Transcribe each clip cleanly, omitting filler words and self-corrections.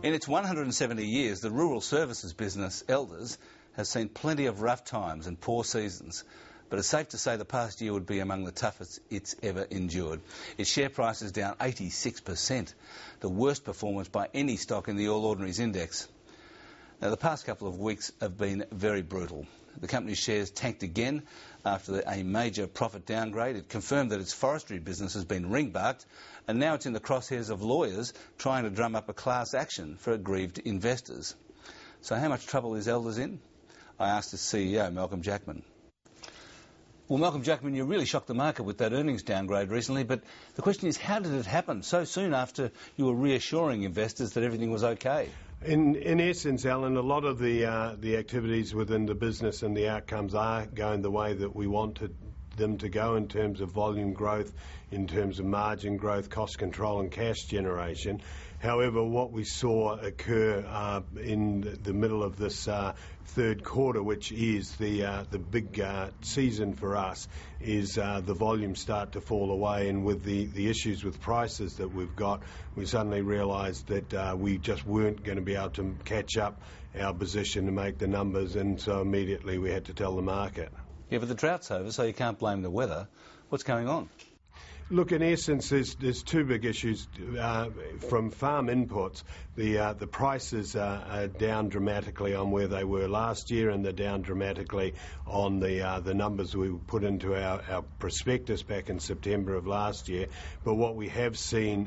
In its 170 years, the rural services business, Elders, has seen plenty of rough times and poor seasons, but it's safe to say the past year would be among the toughest it's ever endured. Its share price is down 86%, the worst performance by any stock in the All Ordinaries Index. Now, the past couple of weeks have been very brutal. The company's shares tanked again after a major profit downgrade. It confirmed that its forestry business has been ring-barked, and now it's in the crosshairs of lawyers trying to drum up a class action for aggrieved investors. So how much trouble is Elders in? I asked its CEO, Malcolm Jackman. Well, Malcolm Jackman, you really shocked the market with that earnings downgrade recently, but the question is, how did it happen so soon after you were reassuring investors that everything was okay? In essence, Alan, a lot of the activities within the business and the outcomes are going the way that we wanted them to go in terms of volume growth, in terms of margin growth, cost control and cash generation. However, what we saw occur in the middle of this third quarter, which is the big season for us, is the volumes start to fall away, and with the issues with prices that we've got, we suddenly realised that we just weren't going to be able to catch up our position to make the numbers, and so immediately we had to tell the market. Yeah, but the drought's over, so you can't blame the weather. What's going on? Look, in essence, there's two big issues. From farm inputs, the prices are down dramatically on where they were last year, and they're down dramatically on the numbers we put into our prospectus back in September of last year. But what we have seen,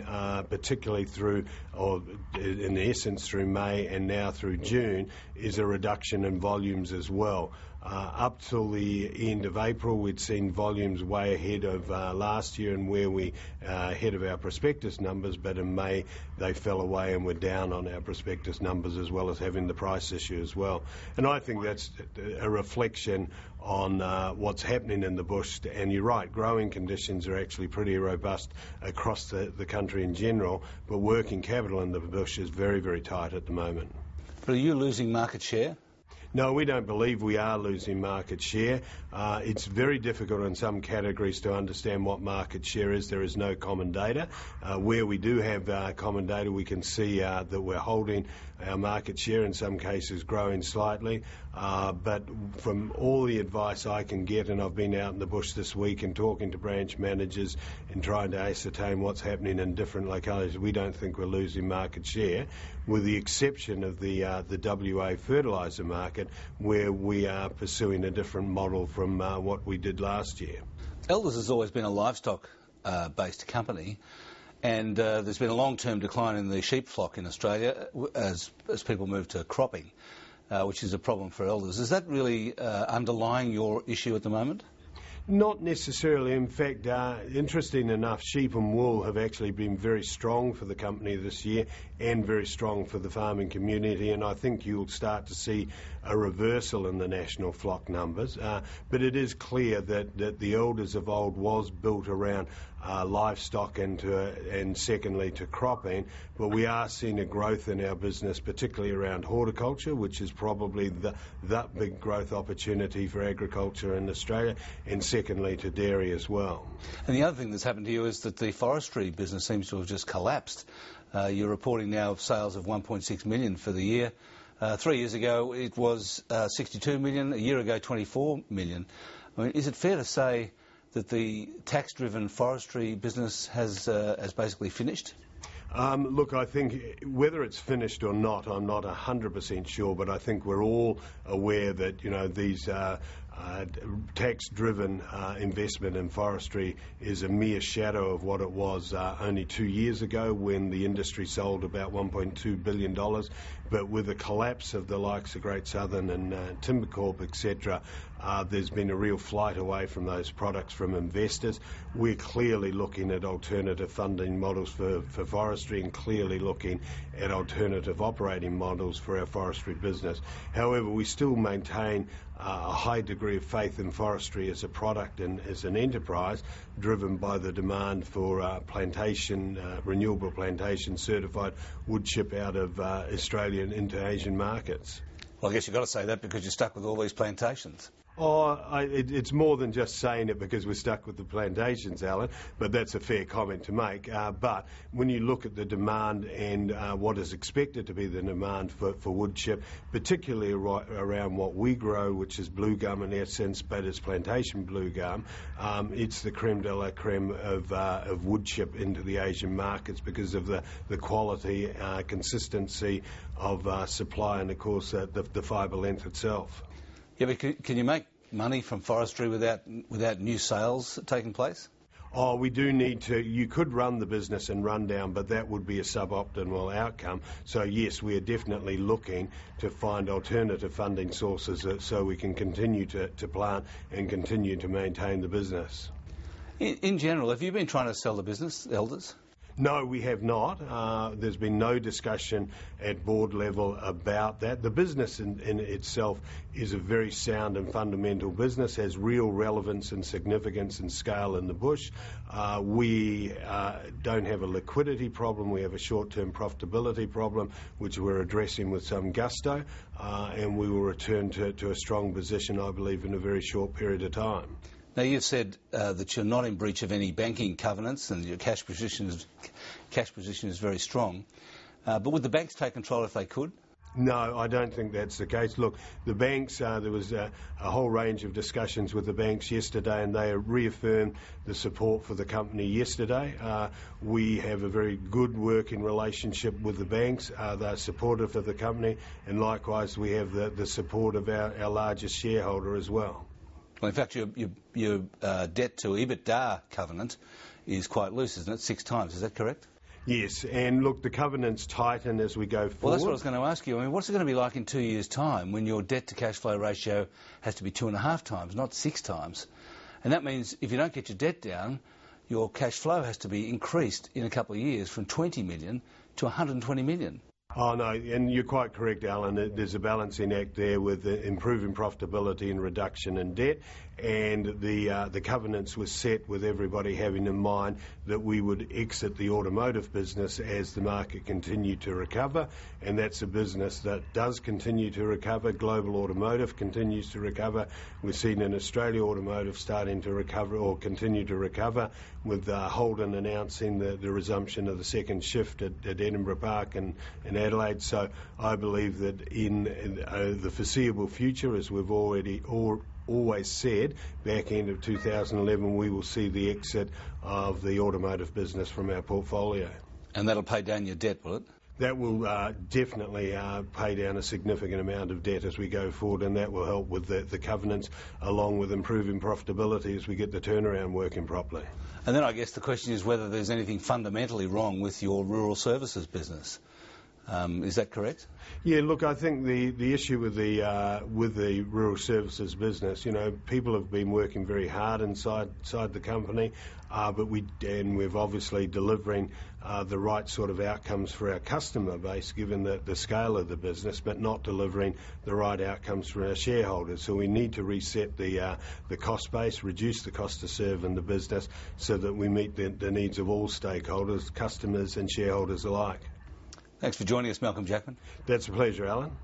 particularly through, or in essence through May and now through June, is a reduction in volumes as well. Up till the end of April, we'd seen volumes way ahead of last year and where we ahead of our prospectus numbers, but in May they fell away and were down on our prospectus numbers, as well as having the price issue as well. And I think that's a reflection on what's happening in the bush. And you're right, growing conditions are actually pretty robust across the country in general, but working capital in the bush is very, very tight at the moment. But are you losing market share? No, we don't believe we are losing market share. It's very difficult in some categories to understand what market share is. There is no common data. Where we do have common data, we can see that we're holding our market share, in some cases growing slightly. But from all the advice I can get, and I've been out in the bush this week and talking to branch managers and trying to ascertain what's happening in different localities, we don't think we're losing market share, with the exception of the WA fertiliser market, where we are pursuing a different model from what we did last year. Elders has always been a livestock-based company, and there's been a long-term decline in the sheep flock in Australia as people move to cropping, which is a problem for Elders. Is that really underlying your issue at the moment? Not necessarily. In fact, interesting enough, sheep and wool have actually been very strong for the company this year and very strong for the farming community, and I think you'll start to see a reversal in the national flock numbers. But it is clear that the Elders of old was built around livestock and secondly to cropping, but we are seeing a growth in our business, particularly around horticulture, which is probably the big growth opportunity for agriculture in Australia, and secondly to dairy as well. And the other thing that's happened to you is that the forestry business seems to have just collapsed. You're reporting now of sales of 1.6 million for the year. 3 years ago it was 62 million, a year ago 24 million. I mean, is it fair to say that the tax-driven forestry business has basically finished? Look, I think whether it's finished or not, I'm not 100% sure, but I think we're all aware that, you know, these tax-driven investment in forestry is a mere shadow of what it was only 2 years ago, when the industry sold about $1.2 billion. But with the collapse of the likes of Great Southern and Timbercorp, etc., there's been a real flight away from those products from investors. We're clearly looking at alternative funding models for forestry, and clearly looking at alternative operating models for our forestry business. However, we still maintain a high degree of faith in forestry as a product and as an enterprise, driven by the demand for renewable plantation certified wood chip out of Australia and into Asian markets. Well, I guess you've got to say that because you're stuck with all these plantations. It's more than just saying it because we're stuck with the plantations, Alan, but that's a fair comment to make. But when you look at the demand and what is expected to be the demand for wood chip, particularly around what we grow, which is blue gum in essence, but it's plantation blue gum, it's the creme de la creme of wood chip into the Asian markets because of the quality, consistency of supply and, of course, the fibre length itself. Yeah, but can you make money from forestry without new sales taking place? We do need to. You could run the business and run down, but that would be a suboptimal outcome. So yes, we are definitely looking to find alternative funding sources so we can continue to plant and continue to maintain the business. In general, have you been trying to sell the business, Elders? No, we have not. There's been no discussion at board level about that. The business in itself is a very sound and fundamental business, has real relevance and significance and scale in the bush. We don't have a liquidity problem. We have a short-term profitability problem, which we're addressing with some gusto, and we will return to a strong position, I believe, in a very short period of time. Now, you've said that you're not in breach of any banking covenants and your cash position is very strong. But would the banks take control if they could? No, I don't think that's the case. Look, the banks, there was a whole range of discussions with the banks yesterday, and they reaffirmed the support for the company yesterday. We have a very good working relationship with the banks. They're supportive of the company, and likewise we have the support of our largest shareholder as well. Well, in fact, your debt to EBITDA covenant is quite loose, isn't it? 6 times, is that correct? Yes, and look, the covenants tighten as we go forward. Well, that's what I was going to ask you. I mean, what's it going to be like in 2 years' time when your debt to cash flow ratio has to be 2.5 times, not 6 times? And that means if you don't get your debt down, your cash flow has to be increased in a couple of years from 20 million to 120 million. Oh, no, and you're quite correct, Alan. There's a balancing act there with improving profitability and reduction in debt, and the covenants were set with everybody having in mind that we would exit the automotive business as the market continued to recover, and that's a business that does continue to recover. Global automotive continues to recover. We've seen in Australia automotive starting to recover or continue to recover, with Holden announcing the resumption of the second shift at Edinburgh Park and Adelaide. So I believe that in the foreseeable future, as we've always said, back end of 2011, we will see the exit of the automotive business from our portfolio. And that'll pay down your debt, will it? That will definitely pay down a significant amount of debt as we go forward, and that will help with the covenants, along with improving profitability as we get the turnaround working properly. And then I guess the question is whether there's anything fundamentally wrong with your rural services business. Is that correct? Yeah, look, I think the issue with the rural services business, people have been working very hard inside the company, but we're obviously delivering the right sort of outcomes for our customer base, given the scale of the business, but not delivering the right outcomes for our shareholders. So we need to reset the cost base, reduce the cost to serve in the business, so that we meet the needs of all stakeholders, customers and shareholders alike. Thanks for joining us, Malcolm Jackman. That's a pleasure, Alan.